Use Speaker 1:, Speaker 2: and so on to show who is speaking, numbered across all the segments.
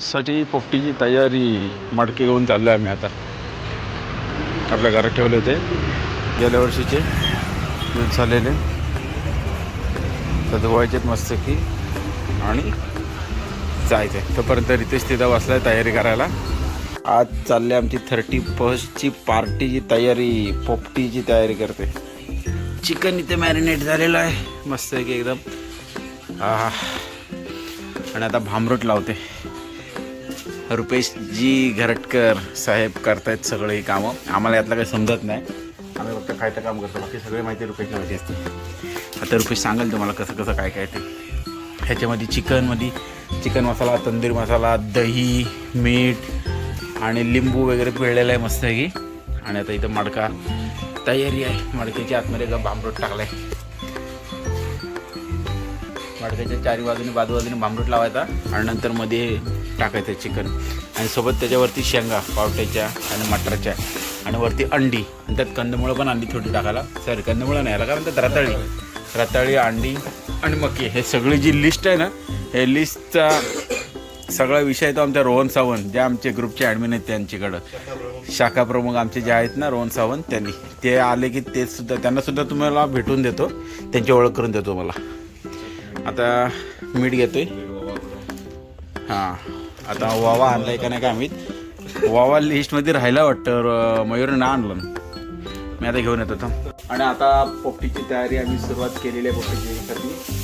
Speaker 1: साठी पोपटीची तयारी मडके घेऊन चाललो आहे आम्ही आता. आपल्या घरात ठेवले होते गेल्या वर्षीचे यूज झालेले, तर धुवायचेत मस्त की आणि जायचं आहे. तोपर्यंत रितेश तिथं बसला आहे तयारी करायला. आज चालली आमची 31st पार्टीची तयारी. पोपटीची तयारी करते. चिकन इथे मॅरिनेट झालेलं आहे मस्त की एकदम. आणि आता भामरूट लावते. रुपेशजी घरटकर साहेब करतायत सगळे ही कामं. आम्हाला यातलं काही समजत नाही, आम्ही फक्त खायचं काम करतो. बाकी सगळे माहिती रुपेशला माहिती असते. आता रुपेश सांगेल तुम्हाला कसं कसं काय काय ते. ह्याच्यामध्ये चिकन मसाला, तंदूरी मसाला, दही, मीठ आणि लिंबू वगैरे पिळलेलं आहे मस्त की. आणि आता इथं मडका तयारी आहे. मडक्याच्या आतमध्ये भांबरूट टाकला आहे. मडक्याच्या चारी बाजूने भांबरूट लावायचा आणि नंतर मध्ये टाकायचं चिकन आणि सोबत त्याच्यावरती शेंगा पावट्याच्या आणि मटरच्या आणि वरती अंडी आणि त्यात कंदमुळं पण अंडी थोडी टाकायला. सॉरी कंदमुळं नाही याला, कारण त्यात रताळी अंडी आणि मकी हे सगळी जी लिस्ट आहे ना, हे लिस्टचा सगळा विषय तो आमच्या रोहन सावंत, जे आमचे ग्रुपचे ॲडमिन आहेत त्यांच्याकडं, शाखा प्रमुख आमचे जे आहेत ना रोहन सावंत, त्यांनी ते आले की ते सुद्धा त्यांनासुद्धा तुम्हाला भेटून देतो, त्यांची ओळख करून देतो मला. आता मीठ घेतोय. हां, आता वावा आणला आहे का नाही का आम्ही. वावा लिस्टमध्ये राहायला वाटतं, मयूरने ना आणलं. मी आता घेऊन येतो थांब. आणि आता पोपटीची तयारी आम्ही सुरुवात केलेली आहे पोपटीची.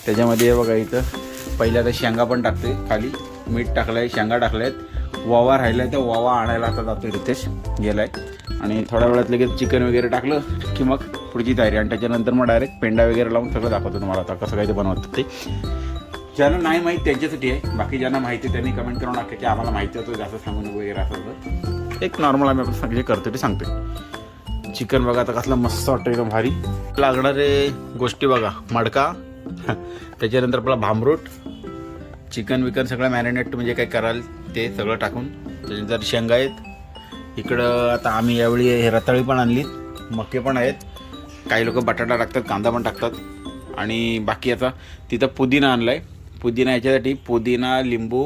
Speaker 1: त्याच्यामध्ये बघा इथं पहिल्या आता शेंगा पण टाकते खाली, मीठ टाकलं आहे, शेंगा टाकल्या आहेत, वावा राहिला आहे. तर वावा आणायला आता जातो रितेश गेला आहे. आणि थोड्या वेळात लगेच चिकन वगैरे टाकलं की मग पुढची तयारी. आणि त्याच्यानंतर मग डायरेक्ट पेंडा वगैरे लावून सगळं दाखवतो तुम्हाला आता कसं काय ते बनवतात ते. ज्यांना नाही माहीत त्यांच्यासाठी आहे, बाकी ज्यांना माहिती त्यांनी कमेंट करून टाकते की आम्हाला माहिती होतं जास्त सांगून वगैरे असं. एक नॉर्मल आम्ही आपण जे करतो ते सांगतो. चिकन बघा आता कसलं मस्त वाटतं, एकदम भारी. लागणारे गोष्टी बघा, मडका, त्याच्यानंतर आपला भांबरूट, चिकन सगळं मॅरिनेट म्हणजे काय कराल ते सगळं टाकून. त्याच्यानंतर शेंगा आहेत इकडं. आता आम्ही यावेळी हे रताळी पण आणली, मके पण आहेत, काही लोक बटाटा टाकतात, कांदा पण टाकतात. आणि बाकी आता तिथं पुदिना आणला आहे. पुदिना याच्यासाठी पुदिना लिंबू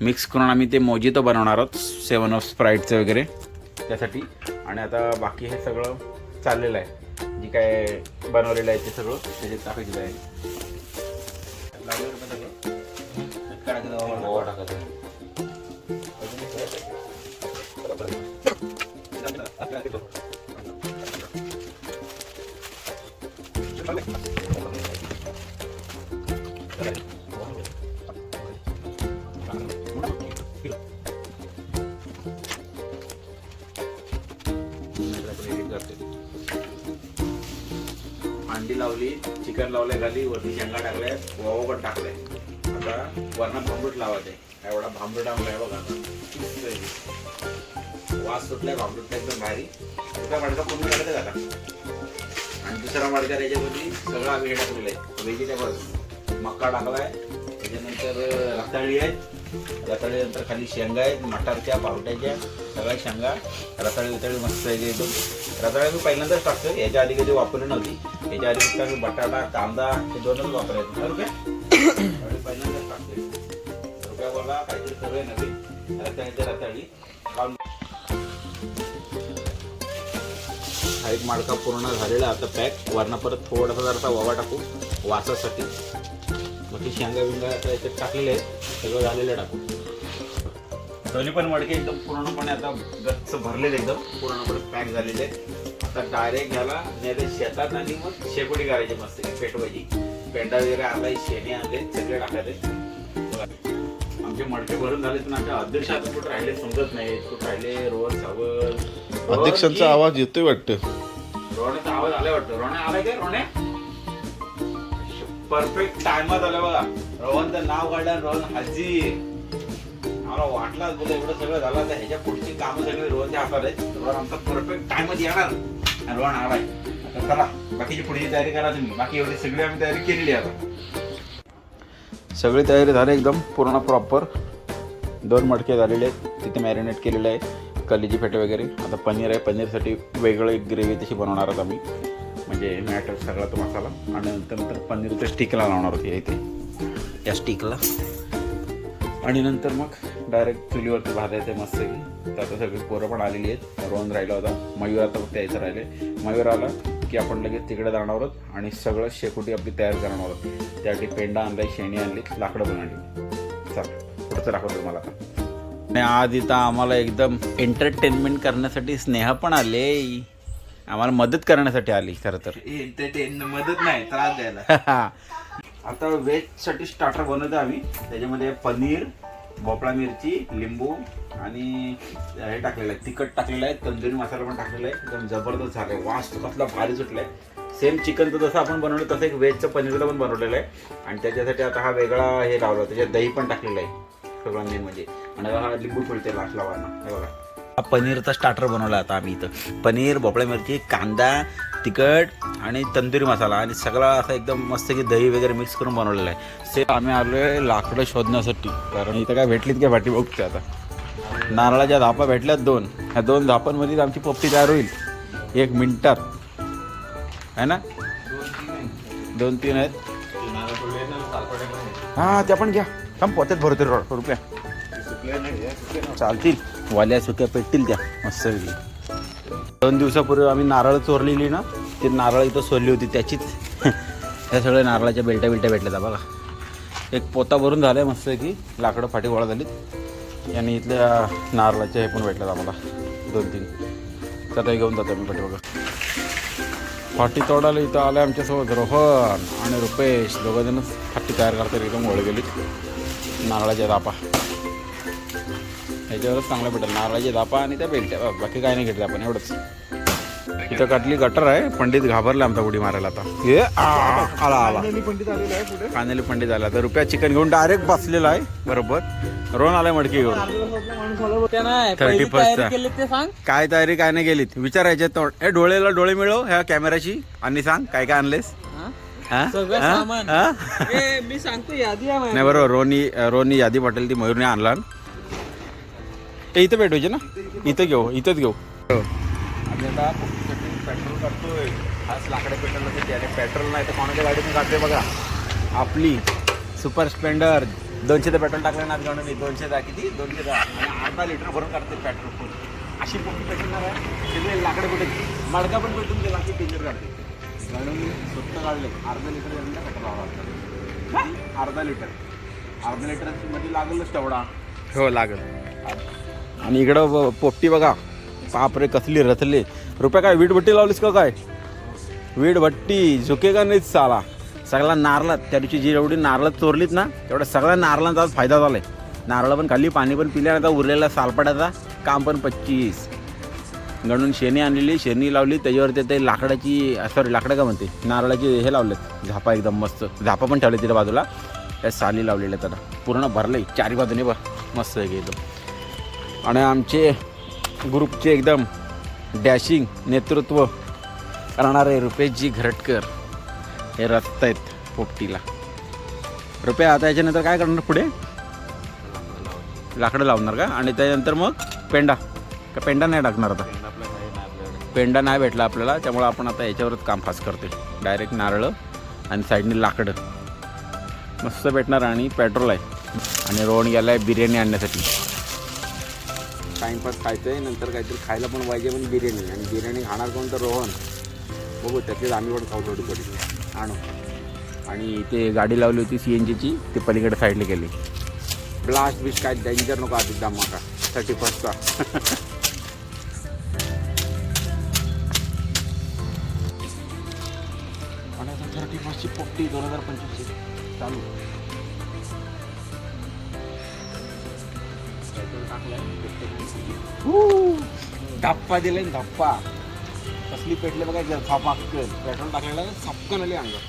Speaker 1: मिक्स करून आम्ही ते मोजितो बनवणार आहोत, 7 Up स्प्राईटचं वगैरे त्यासाठी. आणि आता बाकी हे सगळं चाललेलं आहे, जी काय बनवलेलं आहे ते सगळं त्याच्यात टाकायचं आहे. अंडी लावली, चिकन लावलंय खाली, वरती शेंगा टाकलाय, वावा पण टाकलाय. आता वरना भांबरूट लावायचं आहे. एवढा भांबरूट आणलाय बघा, वास सुटलाय भांबरूटला एकदम भारी. दुसरा मडका पूर्ण टाकते का आता. आणि दुसरा मडका त्याच्यावरती सगळं आम्ही हे टाकलेलं आहे व्हेजिटेबल. मक्का टाकलाय, त्याच्यानंतर रताळी आहे, रताळीनंतर खाली शेंगा आहेत, मटारच्या पावट्याच्या सगळ्या शेंगा, रताळी मस्त आहे एकदम. रताळी मी पहिल्यांदाच टाकतो, याच्या आधी कधी वापरली नव्हती. याच्या आधी फक्त मी बटाटा कांदा हे दोनच वापरायचं. रुपया पहिल्यांदाच टाकते. रुपया बोला काहीतरी सगळे नवीन रताळी. हा एक मडका पूर्ण झालेला आता पॅक. वरनं परत थोडासा जरासा वावा टाकू वासासाठी. बाकी शेंगा बिंगा आता याच्यात टाकलेले आहेत, सगळं झालेलं टाकू. दोन्ही पण मडके एकदम पूर्णपणे आता गच्च भरलेले, एकदम पूर्णपणे पॅक झालेले आहेत. आता डायरेक्ट घ्यायला नाही शेतात आणि मग शेकोटी करायची मस्त पेटवायची. पेंडा वगैरे आणलाय, शेणे आणले, सगळे टाकायचे. आमचे मडके भरून झाले, पण आमच्या अध्यक्ष आता कुठे राहिले समजत नाही. कुठे राहिले रोहन सावंत.
Speaker 2: अध्यक्षांचा आवाज येतोय वाटतं.
Speaker 1: रोहण्याचा आवाज आलाय वाटतं. रोहण्या आलाय काय? रोहण्या परफेक्ट टायमात आलं बघा. रोहनचं नाव काढलं, रोहन हाजी. मला वाटला बोला एवढं सगळं झालं तर ह्याच्या पुढची कामं सगळी रोहनच्या हातात आहेत. रोहन आमचा परफेक्ट टायमात येणार आणि रोहन आलाय. आता चला बाकीची पुढची तयारी करा तुम्ही. बाकी एवढी सगळी आम्ही तयारी केलेली आहे. आता सगळी तयारी झाली एकदम पूर्ण प्रॉपर. 2 मडके झालेले आहेत, तिथे मॅरिनेट केलेले आहे, कलेजी फेटे वगैरे. आता पनीर आहे, पनीरसाठी वेगळं एक ग्रेव्ही तशी बनवणार आहोत आम्ही, म्हणजे मॅटर सगळा तो मसाला. आणि नंतर पनीरच्या स्टिकला लावणार होती इथे या स्टिकला. आणि नंतर मग डायरेक्ट चुलीवरती भाजायचं आहे मस्त की. तर आता सगळी पोरं पण आलेली आहेत. रोहन राहिला होता, मयूर आता फक्त यायचं राहिले. मयूर आला की आपण लगेच तिकडे जाणार आहोत आणि सगळं शेकोटी आपली तयार करणार आहोत. त्यासाठी पेंडा आणलाय, शेणी आणली, लाकडं पण आणली. चला पुढचं दाखवतो तुम्हाला आता. आणि आज इथं आम्हाला एकदम एंटरटेनमेंट करण्यासाठी स्नेहा पण आले, आम्हाला मदत करण्यासाठी आली. खरं तर
Speaker 2: मदत नाही, त्रास द्यायला.
Speaker 1: आता व्हेजसाठी स्टार्टर बनवतो आम्ही. त्याच्यामध्ये पनीर, भोपळा मिरची, लिंबू आणि हे टाकलेलं आहे, तिखट टाकलेलं आहे, तंदुरी मसाला पण टाकलेला आहे. एकदम जबरदस्त झालं आहे. वास कसला भारी सुटला आहे. सेम चिकनचं जसं आपण बनवलं तसं एक व्हेजचं पनीरला पण बनवलेलं आहे. आणि त्याच्यासाठी आता हा वेगळा हे लावला, त्याच्यात दही पण टाकलेलं आहे सगळं मेन म्हणजे. आणि हा लिंबू फुलते लास्ट लावायला. हे बघा, हा पनीरचा स्टार्टर बनवला आता आम्ही इथं. पनीर, भोपळा मिरची, कांदा, तिखट आणि तंदुरी मसाला आणि सगळा असं एकदम मस्त की दही वगैरे मिक्स करून बनवलेलं आहे. सेम आम्ही आलो आहे लाकडं शोधण्यासाठी, कारण इथं काय भेटलीत काय भाटी बघते. आता नारळाच्या धापा भेटल्यात 2. ह्या 2 धापांमध्येच आमची पोपटी तयार होईल 1 मिनिटात, आहे ना. 2-3 आहेत. हां त्या पण घ्या. थांब पोत्यात भरते रुपया चालतील, वाल्या सुक्या पेटतील त्या मस्त. 2 दिवसापूर्वी आम्ही नारळ चोरलेली ना, ती नारळ इथं सोडली होती त्याचीच. ह्या सगळ्या नारळाच्या बेल्ट्या भेटल्यात बघा. एक पोता भरून झालं आहे मस्त की, लाकडं फाटी गोळा झालीत. आणि इथल्या नारळाच्या हे पण भेटल्यात आम्हाला 2-3. तर ते घेऊन जातो मी पाठी बघा. फाटी तोडायला इथं आलं आमच्यासोबत रोहन आणि रुपेश, दोघंजणच फाटी तयार करतात. एकदम ओळ गेली. नारळाच्या धापा ह्याच्यावरच चांगलं भेटेल, नारळाची धापा आणि त्या बेल्ट्या. बाकी काय नाही घेतलं आपण, एवढंच. इथं काटली गटर आहे. पंडित घाबरला आमचा उडी मारायला. आता हे आला फायनली पंडित आला. तर रुपया चिकन घेऊन डायरेक्ट बसलेला आहे बरोबर. रोहन आलाय मडकी घेऊन. 31st काय तयारी काय नाही केलीत विचारायचे तोंड. हे डोळेला डोळे मिळव ह्या कॅमेराची आणि सांग काय काय आणलेस.
Speaker 2: मी सांगतो यादी आहे
Speaker 1: नाही बरोबर. रोनी यादी पाटील ती मयूरने आणला. इथं भेटवायचे ना, इथं इथंच घेऊ. आम्ही आता पेट्रोल करतोय. आज लाकडे पेट्रोल त्याने पेट्रोल नाही तर कोणाच्या गाडीतून काढते बघा. आपली सुपर स्प्लेंडर 200 पेट्रोल टाकलं ना गाडी. 200 किती 210 आणि अर्धा लिटर भरून काढते पेट्रोल फुल. अशी पोटी पेटणार आहे. सगळे लाकडे कुठे मडका पण पेटून गेला की टीचर काढते. गाडून स्वतः काढले. अर्धा लिटर पेट्रोल लावा. अर्धा लिटर मध्ये लागलच तेवढा. हो लागल. आणि इकडं पोपटी बघा. बापरे कसली रचली. रुपया काय वीटभट्टी लावलीस का काय. वीटभट्टी झुकेगा नाहीच साला. सगळा नारळात त्या दिवशी जी एवढी नारळात चोरलीत ना, तेवढ्या सगळ्या नारळांचा आज फायदा झाला आहे. नारळ पण खाल्ली, पाणी पण पिल्या. आता उरलेला सालपाड्याचा काम पण 25 गणून शेणी आणलेली, शेणी लावली. त्याच्यावरती ते लाकडाची लाकडं का म्हणते नारळाची हे लावलेत झापा. एकदम मस्त झापा पण ठेवले तिथे बाजूला. त्या साली लावलेल्या त्याला पूर्ण भरलं 4 बाजूने बघ मस्त आहे एकदम. आणि आमचे ग्रुपचे एकदम डॅशिंग नेतृत्व करणारे रुपेशजी घरटकर हे रचत आहेत पोपटीला. रुपया आता याच्यानंतर काय करणार पुढे. लाकडं लावणार का आणि त्यानंतर मग पेंडा का. पेंडा नाही टाकणार आता. पेंडा नाही भेटला आपल्याला, त्यामुळे आपण आता याच्यावरच काम फास्ट करते. डायरेक्ट नारळ आणि साईडने लाकडं मस्त भेटणार. आणि पेट्रोल आहे. आणि रोहन गेला आहे बिर्याणी आणण्यासाठी. टाईमपास खायचं आहे, नंतर काहीतरी खायला पण पाहिजे. पण बिर्याणी आणि बिर्याणी खाणार कोण तर रोहन. बघू त्यातलीच आम्ही पण खाऊ थोडी थोडी आणू. आणि ते गाडी लावली होती CNGची, ते पलीकडे साईडला गेली. ब्लास्ट बिस्ट काय डेंजर नको आधी धमाका 31st आणि 31st पोपटी 2025 चालू. धप्पा दिलाय धप्पा. कसली पेटले बघा. पेट्रोल टाकलेला सपकन आली अंगात.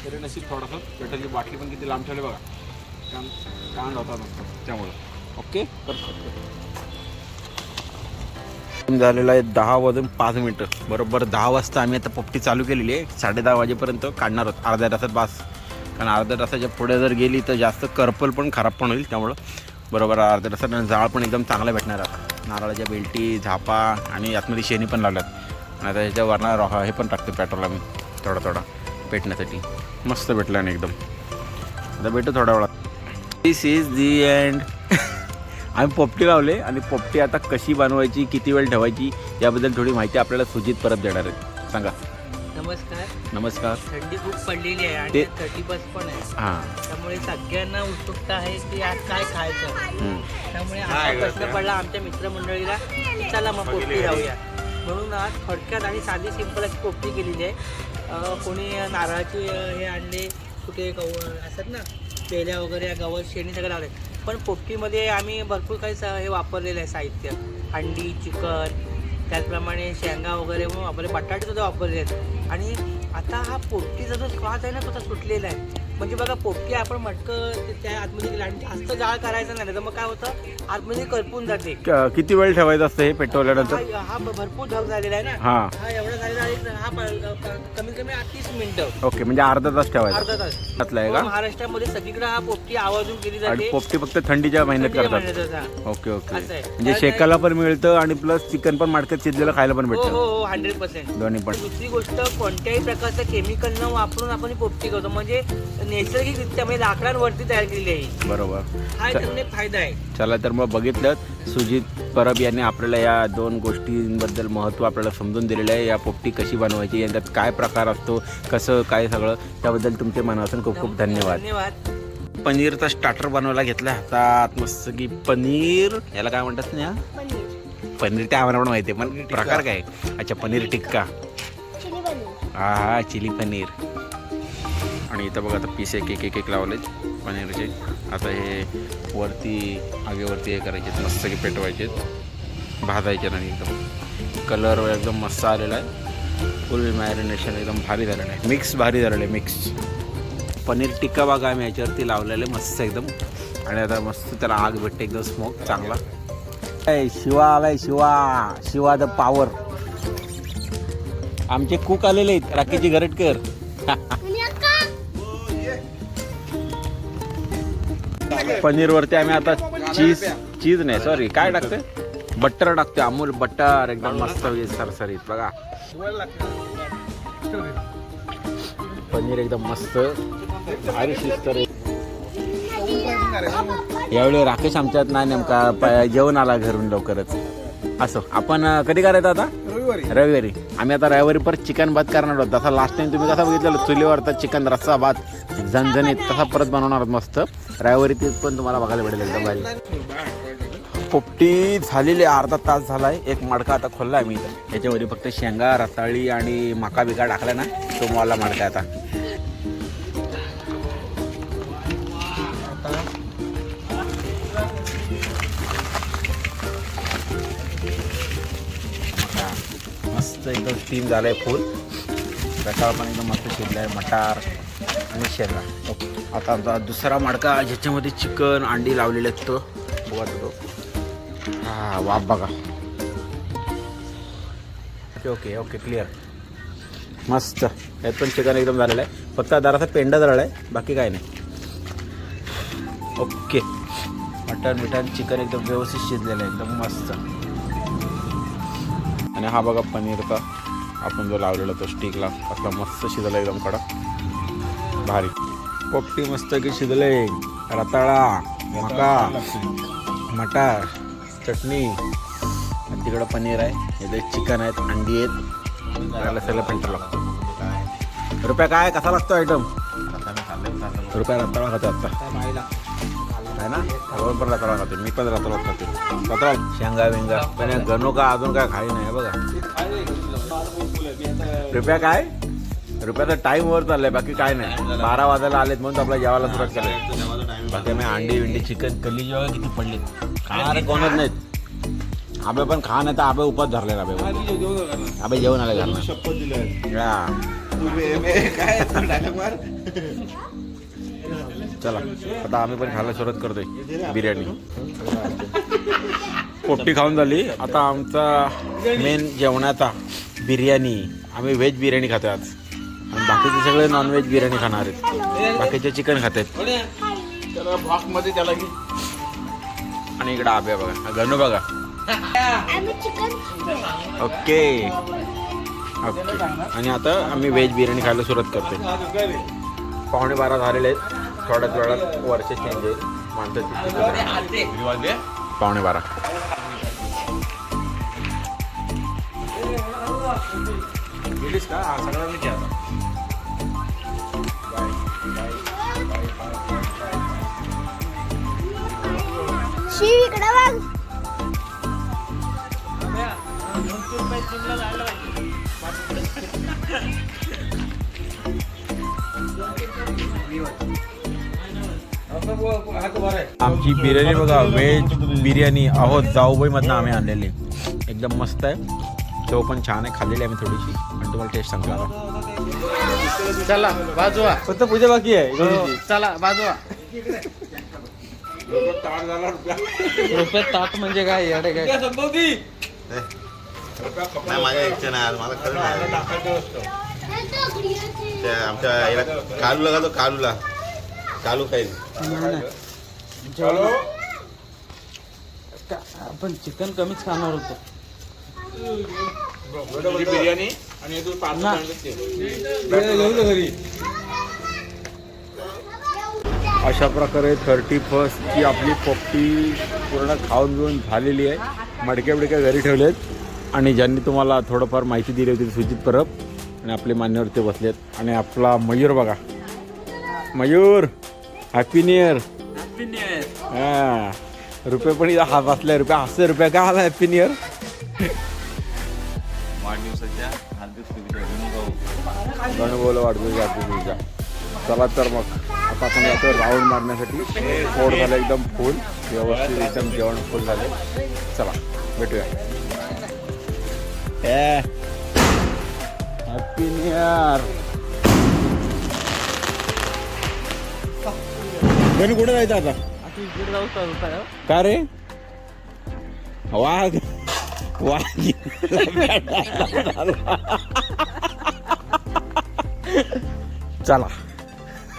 Speaker 1: तरी नशीब थोडंसं पेट्रोलची बाटली पण किती लांब ठेवली बघा. कांड होता नसतो त्यामुळं. ओके झालेलं आहे 10:05. बरोबर 10 वाजता आम्ही आता पोपटी चालू केलेली आहे. 10:30 वाजेपर्यंत काढणार आहोत. अर्ध्या तासात बास, कारण अर्ध्या तासाच्या पुढे जर गेली तर जास्त करपल पण खराब पण होईल. त्यामुळं बरोबर अर्ध्या तासात जाळ पण एकदम चांगला भेटणार आहे. नारळाच्या बेल्टी, झापा आणि आतमध्ये शेणी पण लावल्यात. आणि आता ह्याच्यावरनं हे पण टाकतो पेट्रोल आम्ही थोडा पेटण्यासाठी. मस्त भेटलं आणि एकदम. आता भेटू थोड्या वेळात. दिस इज दी एंड. आम्ही पोपटी लावले आणि पोपटी आता कशी बनवायची, किती वेळ ठेवायची याबद्दल थोडी माहिती आपल्याला सुजित परत देणार आहेत. सांगा. नमस्कार.
Speaker 3: थंडी खूप पडलेली आहे आणि
Speaker 1: ते-
Speaker 3: 30+ पण आहे.
Speaker 1: हां.
Speaker 3: त्यामुळे सगळ्यांना उत्सुकता आहे की आज काय खायचं. त्यामुळे असा प्रश्न पडला आमच्या मित्रमंडळीला की चला मग पोपटी लावूया. म्हणून आज थोडक्यात आणि साधी सिंपल अशी पोपटी केलेली आहे. कोणी नारळाची हे आणले, कुठे असतात ना पेल्या वगैरे, गवत शेणी सगळं लावले. पण पोपटीमध्ये आम्ही भरपूर काही हे वापरलेलं आहे साहित्य. अंडी, चिकन, त्याचप्रमाणे शेंगा वगैरे म्हणून आपले बटाटे सुद्धा वापरले आहेत. आणि आता हा पोपटीचा जो स्वाद आहे ना तो सुटलेला आहे. म्हणजे बघा पोपटी आपण मटकं त्या आतमध्ये गेला आणि जास्त जाळ करायचा नाही तर मग काय होतं आतमध्ये करपून जाते.
Speaker 1: किती वेळ ठेवायचं असतं हे पेटवल्यानंतर?
Speaker 3: हा भरपूर ढग झालेला आहे ना.
Speaker 1: हां.
Speaker 3: हा एवढा झालेला आहे. हा कमीत कमी 30 मिनिटं.
Speaker 1: ओके, म्हणजे अर्धा तास ठेवायचा.
Speaker 3: अर्धा तास.
Speaker 1: घातला आहे का?
Speaker 3: महाराष्ट्रामध्ये सगळीकडे हा पोपटी आवर्जून केली
Speaker 1: आणि
Speaker 3: जाते.
Speaker 1: पोपटी फक्त थंडीच्या महिन्यात
Speaker 3: थंडीच्या
Speaker 1: करतात.
Speaker 3: महिन्यात, हा.
Speaker 1: ओके
Speaker 3: असं आहे.
Speaker 1: म्हणजे शेकाला पण मिळतं आणि प्लस चिकन पण मार्केट शिजलेलं खायला पण
Speaker 3: हो
Speaker 1: भेटतं.
Speaker 3: हो 100%.
Speaker 1: दोन्ही पण.
Speaker 3: दुसरी गोष्ट कोणत्याही प्रकारचं केमिकल न वापरून आपण ही पोपटी करतो. म्हणजे नैसर्गिकरित्या म्हणजे लाकडांवरती तयार केलेली आहे.
Speaker 1: बरोबर.
Speaker 3: हा त्यामुळे फायदा आहे.
Speaker 1: चला तर मग बघितलं सुजित परब यांनी आपल्याला या 2 गोष्टींबद्दल महत्त्व आपल्याला समजून दिलेलं आहे. या पोपटी कशी बनवायची, याच्यात काय प्रकार असतो, कसं काय सगळं, त्याबद्दल तुमचे मनापासून खूप खूप धन्यवाद.
Speaker 3: धन्यवाद.
Speaker 1: पनीरचा स्टार्टर बनवायला घेतला हातात. मस्त की पनीर, याला काय म्हणतात ना? पनीर ते आम्हाला पण माहिती आहे, पण प्रकार काय? अच्छा, पनीर टिक्का. हा, चिली पनीर. आणि इथं बघा आता पीस एक लावलेत पनीरचे. आता हे आगेवरती हे करायचे, मस्त की पेटवायचे, भाजायचे आणि एकदम कलर एकदम मस्त आलेला आहे. फुल मॅरिनेशन एकदम भारी झालेलं आहे. मिक्स भारी झालेलं आहे. मिक्स पनीर टिक्का बघा आम्ही याच्यावरती लावलेलं आहे मस्त एकदम. आणि आता मस्त त्याला आग भेटते एकदम स्मोक चांगला. शिवा आलाय, शिवा द पॉवर. आमचे कुक आलेले आहेत, राकेशजी गरटकर. पनीरवरती आम्ही आता चीज नाही, सॉरी, काय टाकतोय? बटर टाकतोय. अमूल बटर एकदम मस्त सरसरीत बघा. पनीर एकदम मस्त भारी शिस्त. यावेळी राकेश आमच्यात नाही, नेमका जेवण आला घरून लवकरच. असो, आपण कधी करायचं आता? रविवारी. आम्ही आता रविवारी परत चिकन भात करणार आहोत. तसा लास्ट टाइम तुम्ही कसा बघितलेलं चुलीवरचा चिकन रस्सा भात झणझणीत, तसा परत बनवणार आहोत मस्त रविवारी. ते पण तुम्हाला बघायला भेटेल एकदम भारी. पोपटी झालेली अर्धा तास झालाय. एक मडका आता खोलला आम्ही इथं. याच्यामध्ये फक्त शेंगा, रताळी आणि मका बिका टाकला ना, तो मला मडका आता. मस्त एकदम स्टीम झालाय फुल. रताळ पण एकदम मस्त शिजलाय, मटार आणि शेंगा. ओके, आता आमचा दुसरा मडका ज्याच्यामध्ये चिकन, अंडी लावलेले आहेत तो बघा तो. हा, वाफ बघा. Okay okay clear. मस्त. यात पण चिकन एकदम झालेलं आहे. फक्त जरासा पेंडा जळला आहे, बाकी काय नाही. ओके, मटन चिकन एकदम व्यवस्थित शिजलेलं आहे, एकदम मस्त. आणि हा बघा पनीरचा आपण जो लावलेला तो स्टिकला, असला मस्त शिजला एकदम कडक भारी. पोपटी मस्त की शिजले. रताळा, मका, मटार, चटणी, आणि तिकडं पनीर आहे, इथे चिकन आहेत, अंडी आहेत. त्याला सगळं पेंटर लागतो. रुपया काय कसा लागतो आयटम? रुपया रताळा खातो आता आहे ना. पण रताळा खाते मी, पण रताळा खाते. रताळा, शेंगा विंगा पण गणू का अजून काय खाई नाही बघा. रुपया काय? रुपयाचा टाईम वर चाललाय, बाकी काय नाही. 12 वाजायला आलेत म्हणून आपल्या जेवायला सुरुवात केली. बाकी आम्ही अंडी विंडी चिकन कल्ली जेव्हा किती पडले खाणारे कोणच नाहीत. आबे पण खा नाही तर आबे उपास धरलेला. आबे जेवण आले घरला.
Speaker 2: काय डायलॉग मार.
Speaker 1: चला आता आम्ही पण खायला सुरुवात करतोय बिर्याणी. पोपटी खाऊन झाली. आता आमचा मेन जेवणाचा बिर्याणी. आम्ही व्हेज बिर्याणी खातोय आज आणि बाकीचे सगळे नॉनव्हेज बिर्याणी खाणार आहेत. बाकीचे चिकन खात आहेत.
Speaker 2: त्याला बॉक्स मध्ये त्याला घे.
Speaker 1: आणि इकडं आब्या बघा, गणू बघा. Okay okay. आणि आता आम्ही व्हेज बिर्याणी खायला सुरुवात करतोय. 11:15 झालेले आहेत. थोड्याच वेळात वर्ष चेंज होईल. माणसं 11:15.
Speaker 2: गेलीस का? हा, सगळं मी केला.
Speaker 4: शिव इकडे बघ.
Speaker 1: आमची बिर्याणी बघा, व्हेज बिर्याणी आहोत जाऊबाईमधनं आम्ही आणलेली. एकदम मस्त आहे. चव पण छान आहे. खाल्लेली आम्ही थोडीशी आणि तुम्हाला टेस्ट सांगतो आता.
Speaker 2: चला बाजूला.
Speaker 1: फक्त पूजा बाकी आहे.
Speaker 2: चला बाजूला. रुपये ताट म्हणजे काय येडे काय?
Speaker 5: नाही माझ्या इच्छा नाही आज मला खरं नाही. त्या आमच्या याला कालूला घालतो. कालू खाईल.
Speaker 2: आपण चिकन कमीच खाणार होतो.
Speaker 1: बिर्याणी आणि घरी. अशा प्रकारे 31st ची आपली पोपटी पूर्ण खाऊन घेऊन झालेली आहे. मडक्या बिडक्या घरी ठेवलेत आणि ज्यांनी तुम्हाला थोडंफार माहिती दिली होती सुजित परब आणि आपले मान्यवर ते बसलेत. आणि आपला मयूर बघा, मयूर हॅपी न्यू इयर. हां रुपये पण इथं हा बसलाय. रुपये हसते. रुपये का आला हॅपी न्यू इयर.
Speaker 5: वाढदिवसाच्या हार्दिक शुभेच्छा.
Speaker 1: गणगोला वाढदिवसा. चला तर मग आता आपण जातो राऊंड मारण्यासाठी. पोट झालं एकदम फुल व्यवस्थित. एकदम जेवण फुल झाले. चला भेटूया. Happy new year. गण कुठे जायचं आता? का रे वाघ चला